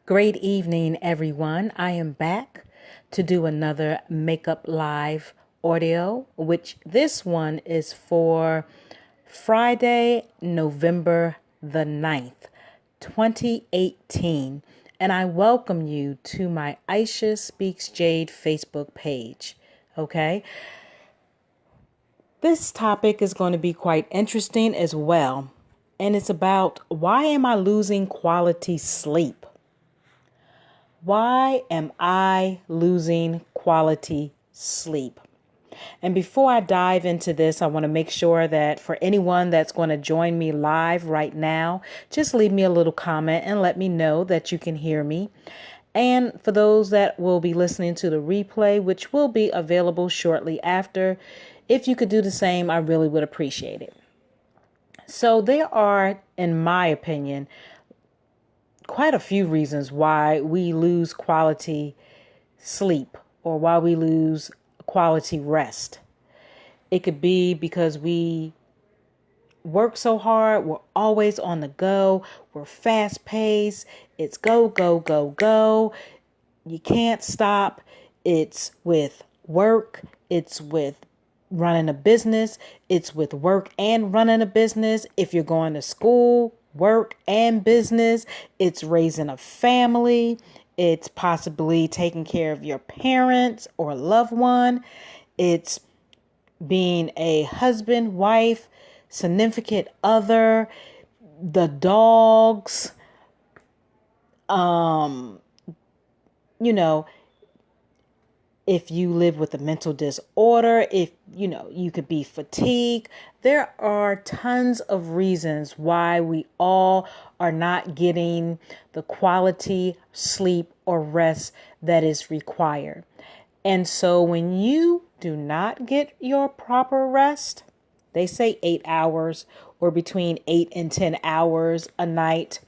Great evening, everyone. I am back to do another Makeup Live audio, which this one is for Friday, November the 9th, 2018. And I welcome you to my Aisha Speaks Jade Facebook page. Okay. This topic is going to be quite interesting as well. And it's about why am I losing quality sleep? Why am I losing quality sleep? And before I dive into this, I want to make sure that for anyone that's going to join me live right now, just leave me a little comment and let me know that you can hear me. And for those that will be listening to the replay, which will be available shortly after, if you could do the same, I really would appreciate it. So there are, in my opinion, quite a few reasons why we lose quality sleep or why we lose quality rest. It could be because we work so hard. We're always on the go. We're fast paced. It's go, go, go, go. You can't stop. It's with work. It's with running a business. It's with work and running a business. If you're going to school, work and business, it's raising a family. It's possibly taking care of your parents or loved one. It's being a husband, wife, significant other, the dogs, you know, if you live with a mental disorder, if you could be fatigued. There are tons of reasons why we all are not getting the quality sleep or rest that is required. And so when you do not get your proper rest, they say 8 hours or between 8 and 10 hours a night.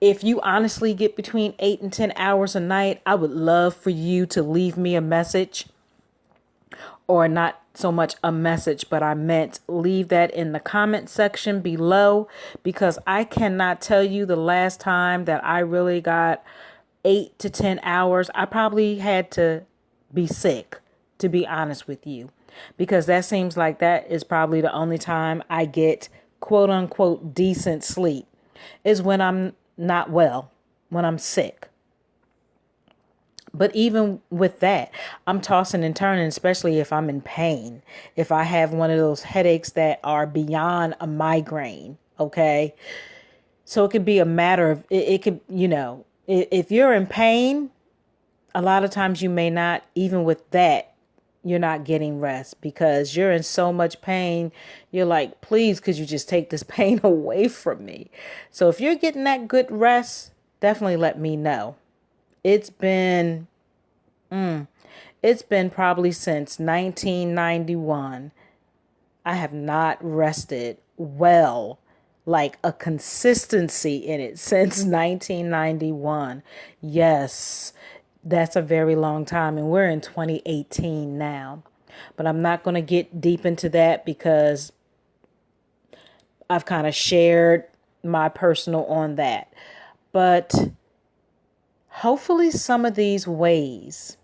If you honestly get between 8 and 10 hours a night, I would love for you to leave me a message, or not so much a message, but I meant leave that in the comment section below, because I cannot tell you the last time that I really got 8 to 10 hours. I probably had to be sick, to be honest with you, because that seems like that is probably the only time I get quote unquote decent sleep is when I'm not well, when I'm sick. But even with that, I'm tossing and turning, especially if I'm in pain, if I have one of those headaches that are beyond a migraine. Okay. So it could be a matter of it could, if you're in pain, a lot of times you may not, even with that, you're not getting rest because you're in so much pain. You're like, please, could you just take this pain away from me? So if you're getting that good rest, definitely let me know. It's been probably since 1991. I have not rested well, like a consistency in it since 1991. Yes. That's a very long time, and we're in 2018 now. But I'm not going to get deep into that because I've kind of shared my personal on that. But hopefully some of these ways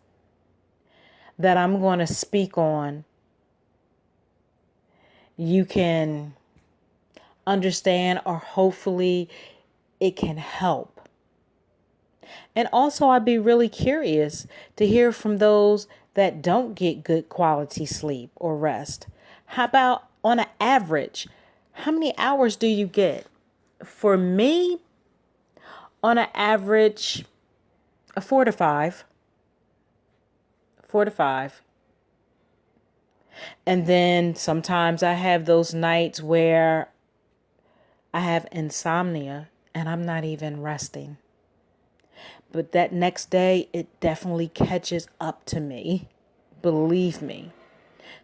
that I'm going to speak on, you can understand, or hopefully it can help. And also, I'd be really curious to hear from those that don't get good quality sleep or rest. How about on an average? How many hours do you get? For me, on an average, 4 to 5. 4 to 5. And then sometimes I have those nights where I have insomnia and I'm not even resting. But that next day, it definitely catches up to me. Believe me.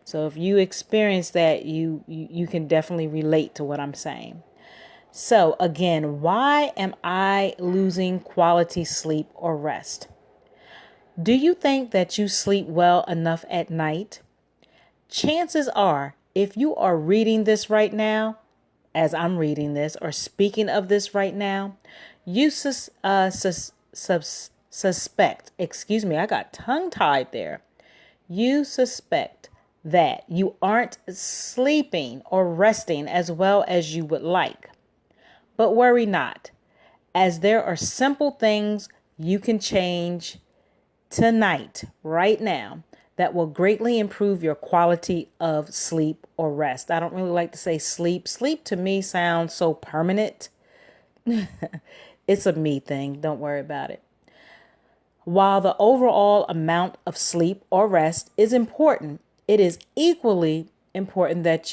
So if you experience that, you can definitely relate to what I'm saying. So again, why am I losing quality sleep or rest? Do you think that you sleep well enough at night? Chances are, if you are reading this right now, as I'm reading this or speaking of this right now, you suspect, excuse me, I got tongue tied there. You suspect that you aren't sleeping or resting as well as you would like. But worry not, as there are simple things you can change tonight, right now, that will greatly improve your quality of sleep or rest. I don't really like to say sleep. Sleep to me sounds so permanent. It's a me thing. Don't worry about it. While the overall amount of sleep or rest is important, it is equally important that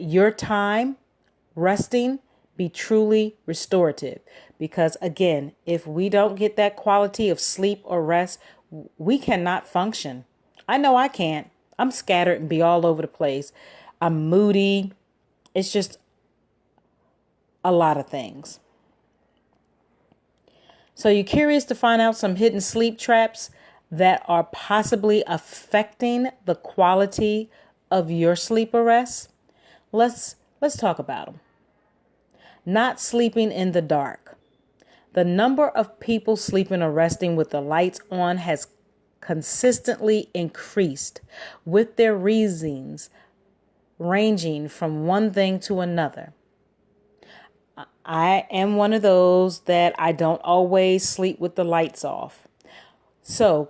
your time resting be truly restorative. Because again, if we don't get that quality of sleep or rest, we cannot function. I know I can't. I'm scattered and be all over the place. I'm moody. It's just a lot of things. So you're curious to find out some hidden sleep traps that are possibly affecting the quality of your sleep or rest? Let's talk about them. Not sleeping in the dark. The number of people sleeping or resting with the lights on has consistently increased, with their reasons ranging from one thing to another. I am one of those that I don't always sleep with the lights off. So,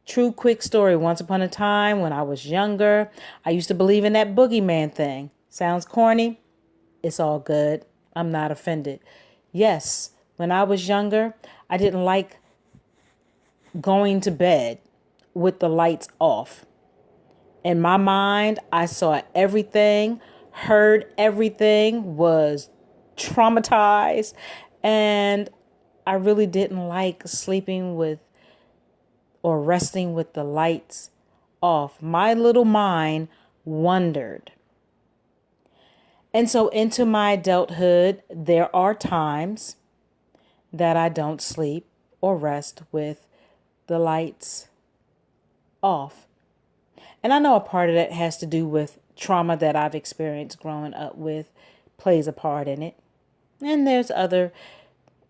true quick story. Once upon a time when I was younger, I used to believe in that boogeyman thing. Sounds corny? It's all good. I'm not offended. Yes, when I was younger, I didn't like going to bed with the lights off. In my mind, I saw everything, heard everything, was traumatized, and I really didn't like sleeping with or resting with the lights off. My little mind wondered. And so into my adulthood, there are times that I don't sleep or rest with the lights off. And I know a part of that has to do with trauma that I've experienced growing up with, plays a part in it. And there's other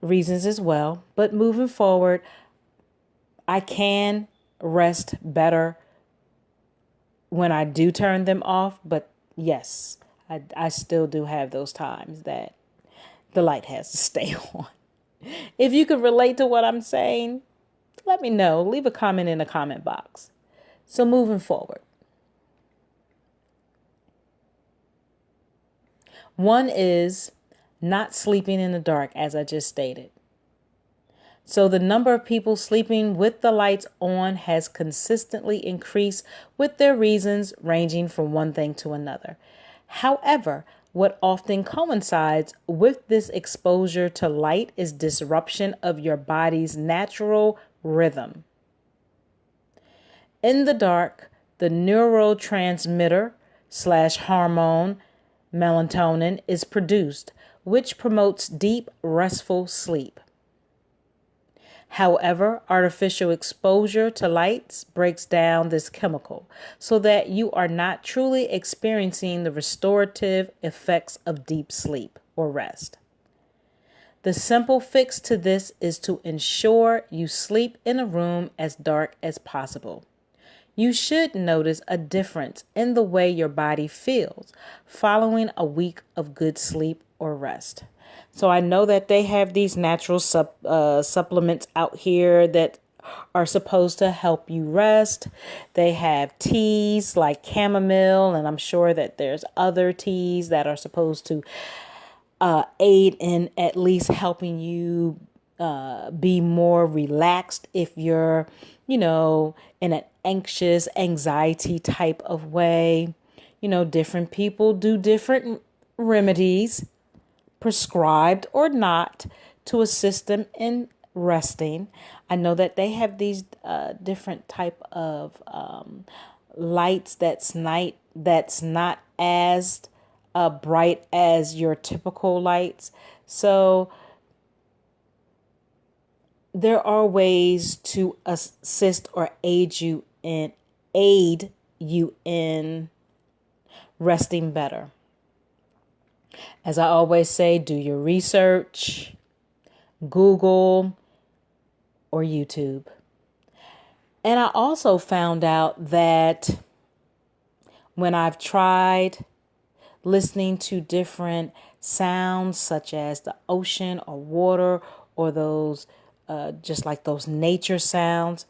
reasons as well. But moving forward, I can rest better when I do turn them off. But yes, I still do have those times that the light has to stay on. If you could relate to what I'm saying, let me know. Leave a comment in the comment box. So moving forward. One is not sleeping in the dark, as I just stated. So the number of people sleeping with the lights on has consistently increased, with their reasons ranging from one thing to another. However, what often coincides with this exposure to light is disruption of your body's natural rhythm. In the dark, the neurotransmitter / hormone melatonin is produced, which promotes deep, restful sleep. However, artificial exposure to lights breaks down this chemical so that you are not truly experiencing the restorative effects of deep sleep or rest. The simple fix to this is to ensure you sleep in a room as dark as possible. You should notice a difference in the way your body feels following a week of good sleep or rest. So I know that they have these natural supplements out here that are supposed to help you rest. They have teas like chamomile, and I'm sure that there's other teas that are supposed to aid in at least helping you be more relaxed if you're, in an anxious anxiety type of way. Different people do different remedies, prescribed or not, to assist them in resting. I know that they have these different type of lights that's not as bright as your typical lights. So there are ways to assist or aid you in resting better. As I always say, do your research, Google, or YouTube. And I also found out that when I've tried listening to different sounds such as the ocean or water or those just like those nature sounds,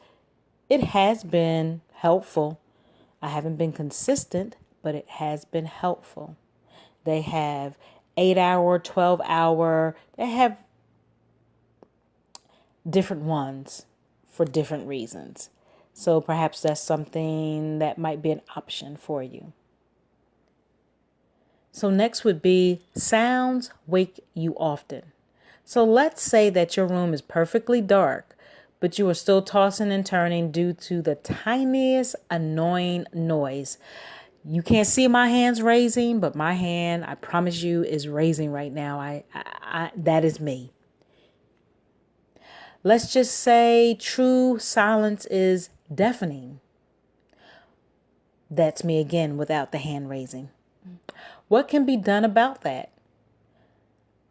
it has been helpful. I haven't been consistent, but it has been helpful. They have 8-hour, 12-hour, they have different ones for different reasons. So perhaps that's something that might be an option for you. So next would be sounds wake you often. So let's say that your room is perfectly dark, but you are still tossing and turning due to the tiniest annoying noise. You can't see my hands raising, but my hand, I promise you, is raising right now. That is me. Let's just say true silence is deafening. That's me again without the hand raising. What can be done about that?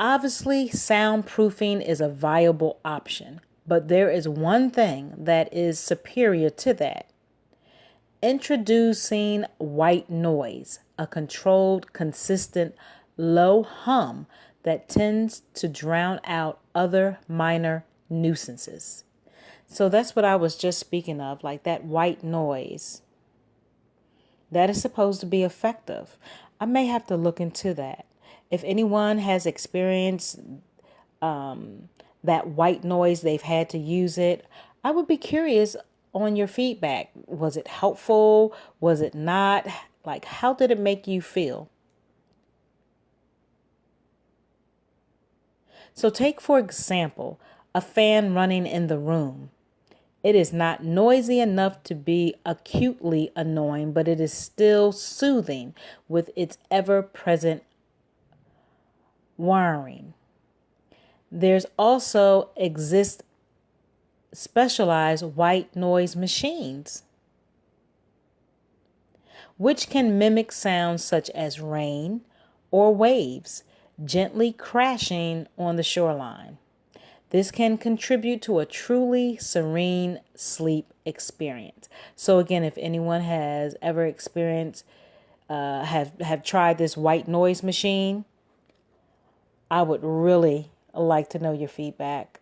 Obviously, soundproofing is a viable option, but there is one thing that is superior to that. Introducing white noise, a controlled, consistent, low hum that tends to drown out other minor nuisances. So that's what I was just speaking of, like that white noise. That is supposed to be effective. I may have to look into that. If anyone has experienced that white noise, they've had to use it, I would be curious on your feedback. Was it helpful? Was it not? Like, how did it make you feel? So take, for example, a fan running in the room. It is not noisy enough to be acutely annoying, but it is still soothing with its ever-present whirring. There's also exist specialized white noise machines, which can mimic sounds such as rain or waves gently crashing on the shoreline. This can contribute to a truly serene sleep experience. So again, if anyone has ever experienced, have tried this white noise machine, I would really like to know your feedback.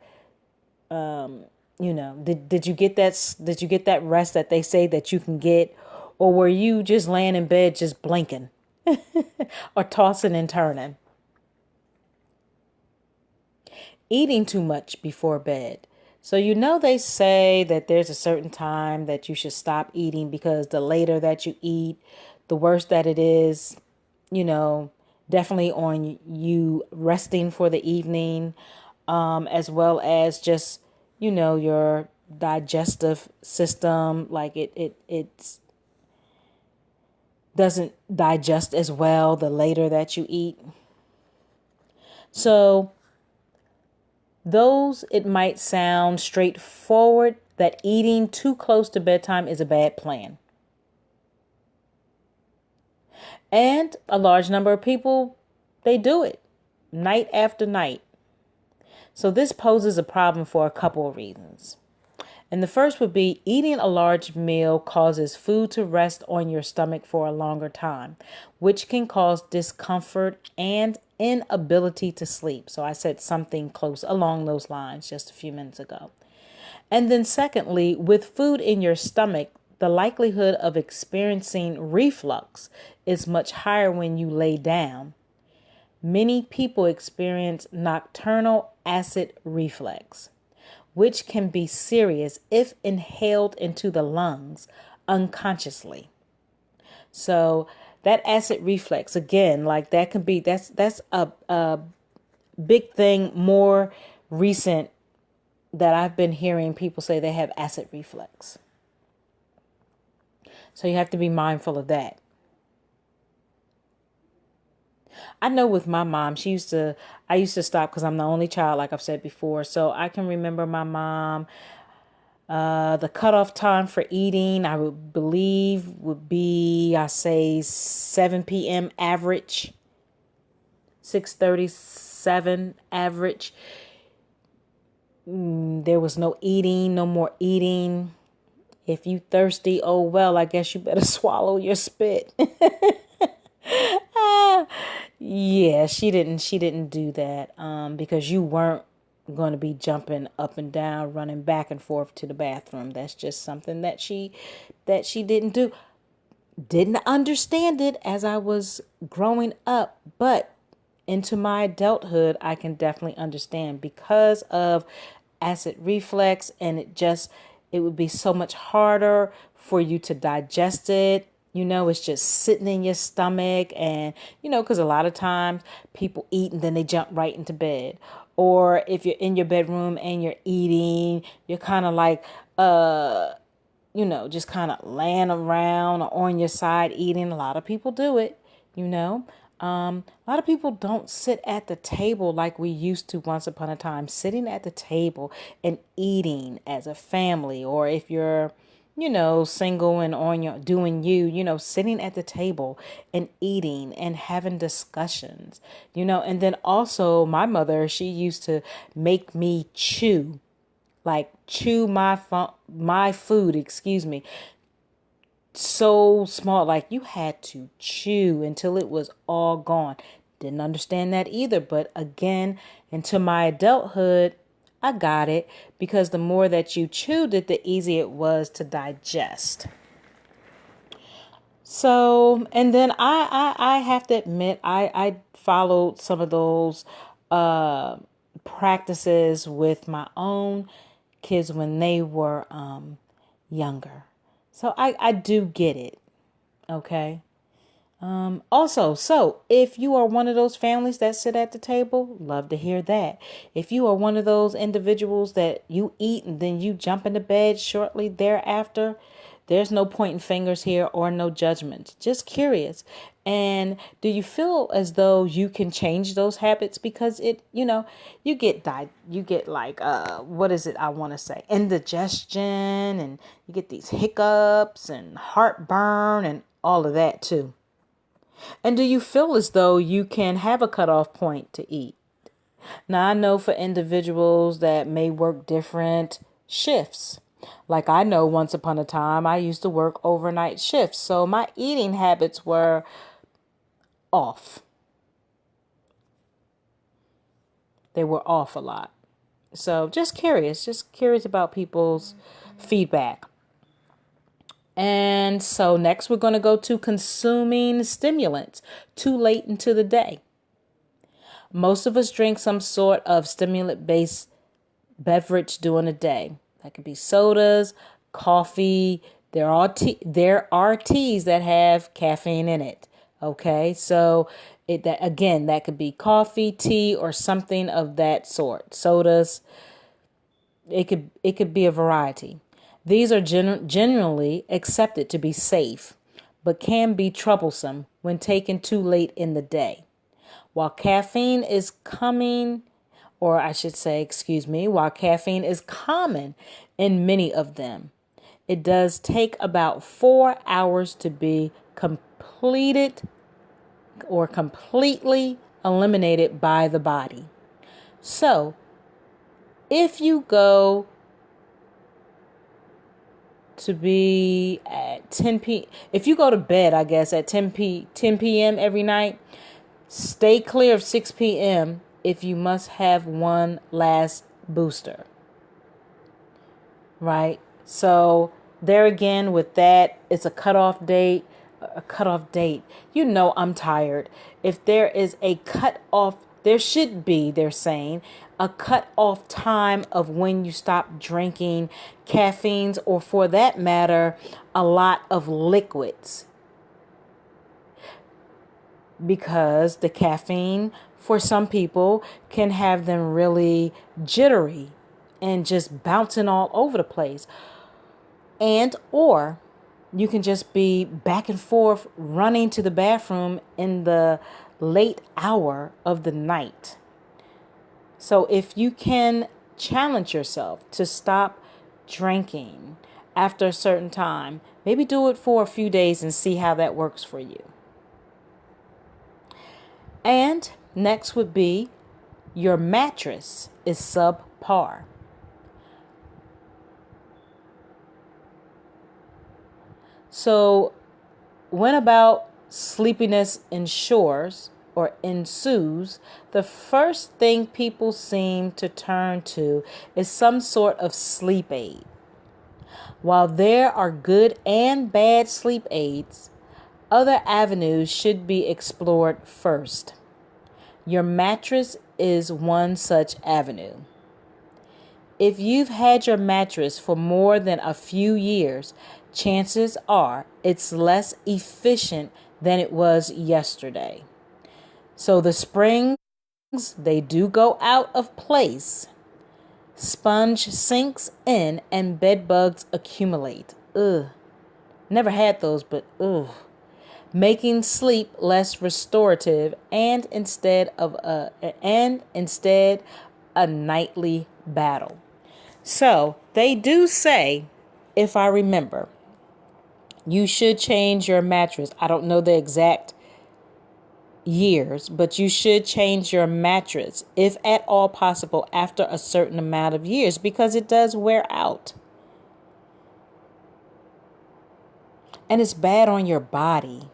Did you get that? Did you get that rest that they say that you can get, or were you just laying in bed just blinking or tossing and turning? Eating too much before bed. So they say that there's a certain time that you should stop eating because the later that you eat, the worse that it is, definitely on you resting for the evening, as well as just, your digestive system, like it doesn't digest as well the later that you eat. So it might sound straightforward that eating too close to bedtime is a bad plan. And a large number of people, they do it night after night. So this poses a problem for a couple of reasons. And the first would be eating a large meal causes food to rest on your stomach for a longer time, which can cause discomfort and inability to sleep. So I said something close along those lines just a few minutes ago. And then secondly, with food in your stomach, the likelihood of experiencing reflux is much higher when you lay down. Many people experience nocturnal acid reflux, which can be serious if inhaled into the lungs unconsciously. So that acid reflux, again, like that can be, that's a big thing, more recent, that I've been hearing people say they have acid reflux. So you have to be mindful of that. I know with my mom, I used to stop because I'm the only child, like I've said before. So I can remember my mom, the cutoff time for eating, I would believe would be, I say 7 p.m. average, 6:37 average. There was no eating, no more eating. If you thirsty, oh well, I guess you better swallow your spit. Yeah, she didn't do that because you weren't going to be jumping up and down, running back and forth to the bathroom. That's just something that she didn't do. Didn't understand it as I was growing up, but into my adulthood, I can definitely understand because of acid reflux, and it would be so much harder for you to digest it. It's just sitting in your stomach, and because a lot of times people eat and then they jump right into bed. Or if you're in your bedroom and you're eating, you're kind of like, just kind of laying around or on your side eating. A lot of people do it, you know. A lot of people don't sit at the table like we used to once upon a time, sitting at the table and eating as a family. Or if you're, single and on your doing sitting at the table and eating and having discussions, and then also my mother, she used to make me chew my food, excuse me, so small, like you had to chew until it was all gone. Didn't understand that either, but again, into my adulthood, I got it, because the more that you chewed it, the easier it was to digest. So, and then I have to admit, I followed some of those practices with my own kids when they were younger. So I do get it. Okay. Also, so if you are one of those families that sit at the table, love to hear that. If you are one of those individuals that you eat and then you jump into bed shortly thereafter, there's no pointing fingers here or no judgment. Just curious. And do you feel as though you can change those habits? Because you get like, what is it I want to say? Indigestion, and you get these hiccups and heartburn and all of that too. And do you feel as though you can have a cutoff point to eat? Now, I know for individuals that may work different shifts. Like I know once upon a time, I used to work overnight shifts. So my eating habits were off. They were off a lot. So just curious about people's feedback. And so next we're going to go to consuming stimulants too late into the day. Most of us drink some sort of stimulant-based beverage during the day. That could be sodas, coffee. There are teas that have caffeine in it. Okay, so that could be coffee, tea, or something of that sort. Sodas. It could be a variety. These are generally accepted to be safe, but can be troublesome when taken too late in the day. While caffeine is coming, or I should say, excuse me, while caffeine is common in many of them, it does take about 4 hours to be completed or completely eliminated by the body. So, if you go to be at 10 p. If you go to bed, I guess, at 10 p.m. every night, stay clear of 6 p.m. if you must have one last booster. Right? So there again with that, it's a cutoff date. I'm tired. If there is a cutoff, there should be, they're saying, a cutoff time of when you stop drinking caffeines, or for that matter, a lot of liquids. Because the caffeine, for some people, can have them really jittery and just bouncing all over the place. Or you can just be back and forth running to the bathroom in the late hour of the night. So if you can challenge yourself to stop drinking after a certain time, maybe do it for a few days and see how that works for you. And next would be your mattress is subpar. So when about sleepiness ensues, the first thing people seem to turn to is some sort of sleep aid. While there are good and bad sleep aids, other avenues should be explored first. Your mattress is one such avenue. If you've had your mattress for more than a few years, chances are it's less efficient than it was yesterday. So the springs, they do go out of place. Sponge sinks in and bed bugs accumulate. Ugh. Never had those, but ugh. Making sleep less restorative and instead a nightly battle. So they do say, if I remember, you should change your mattress. I don't know the exact years, but you should change your mattress, if at all possible, after a certain amount of years, because it does wear out. And it's bad on your body.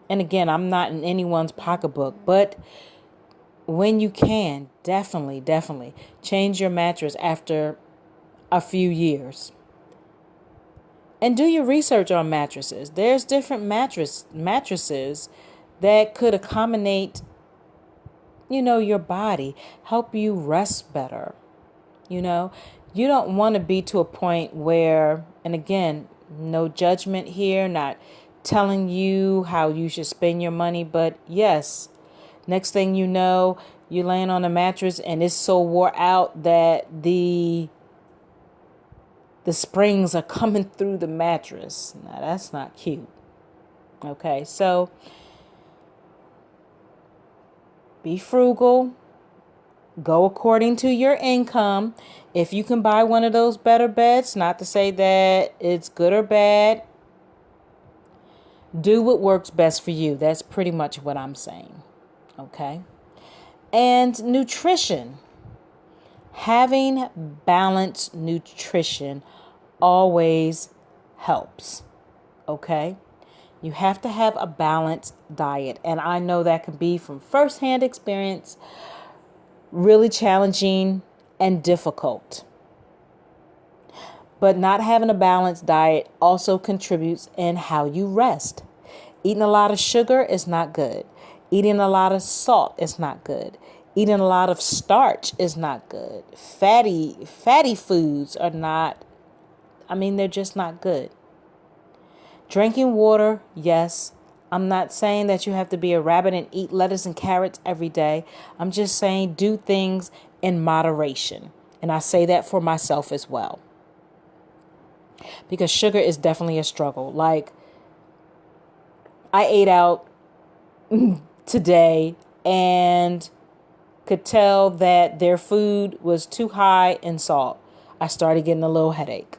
And again, I'm not in anyone's pocketbook, but when you can, definitely change your mattress after a few years. And do your research on mattresses. There's different mattresses that could accommodate, your body, help you rest better. You don't want to be to a point where, and again, no judgment here, not telling you how you should spend your money, but yes, next thing you know, you're laying on a mattress and it's so wore out that the springs are coming through the mattress. Now, that's not cute. Okay, so be frugal. Go according to your income. If you can buy one of those better beds, not to say that it's good or bad, do what works best for you. That's pretty much what I'm saying. Okay. And nutrition. Having balanced nutrition always helps. Okay. You have to have a balanced diet. And I know that can be, from firsthand experience, really challenging and difficult. But not having a balanced diet also contributes in how you rest. Eating a lot of sugar is not good. Eating a lot of salt is not good. Eating a lot of starch is not good. Fatty foods are not, they're just not good. Drinking water, yes. I'm not saying that you have to be a rabbit and eat lettuce and carrots every day. I'm just saying do things in moderation. And I say that for myself as well. Because sugar is definitely a struggle. Like, I ate out today and could tell that their food was too high in salt. I started getting a little headache.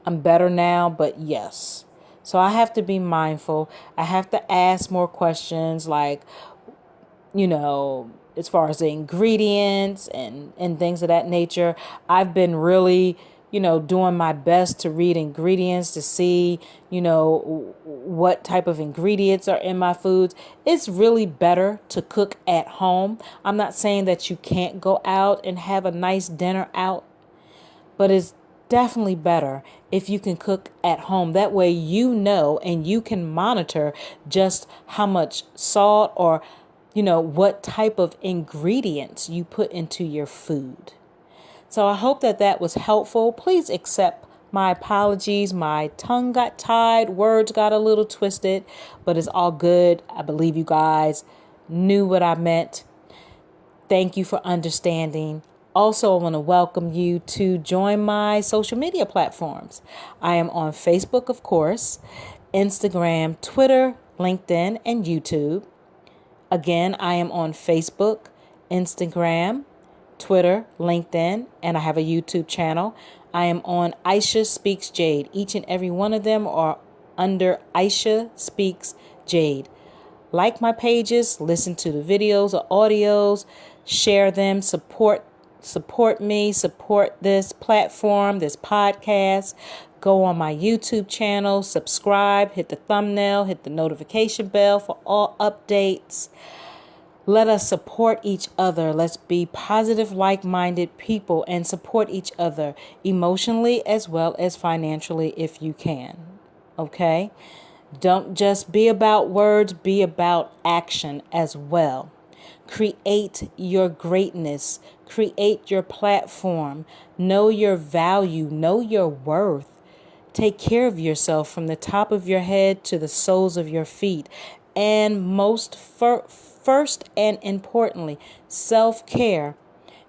I'm better now, but yes. So I have to be mindful. I have to ask more questions, like, as far as the ingredients and things of that nature. I've been really, doing my best to read ingredients to see, what type of ingredients are in my foods. It's really better to cook at home. I'm not saying that you can't go out and have a nice dinner out, but it's definitely better if you can cook at home. That way and you can monitor just how much salt or, what type of ingredients you put into your food. So I hope that was helpful. Please accept my apologies. My tongue got tied, words got a little twisted, but it's all good. I believe you guys knew what I meant. Thank you for understanding. Also, I want to welcome you to join my social media platforms. I am on Facebook, of course, Instagram, Twitter, LinkedIn, and YouTube. Again, I am on Facebook, Instagram, Twitter, LinkedIn, and I have a YouTube channel. I am on Aisha Speaks Jade. Each and every one of them are under Aisha Speaks Jade. Like my pages, listen to the videos or audios, share them, support support me, support this platform, this podcast. Go on my YouTube channel, subscribe, hit the thumbnail, hit the notification bell for all updates. Let us support each other. Let's be positive, like-minded people and support each other emotionally as well as financially if you can. Okay? Don't just be about words, be about action as well. Create your greatness. Create your platform. Know your value. Know your worth. Take care of yourself from the top of your head to the soles of your feet. And first and importantly, self-care.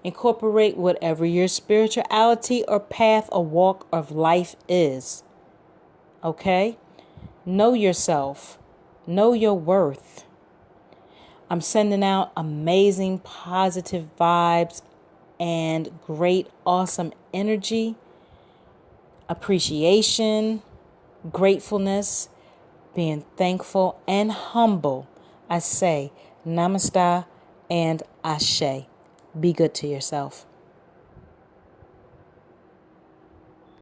Incorporate whatever your spirituality or path or walk of life is. Okay? Know yourself. Know your worth. I'm sending out amazing, positive vibes and great, awesome energy, appreciation, gratefulness, being thankful and humble. I say namaste and ashe. Be good to yourself.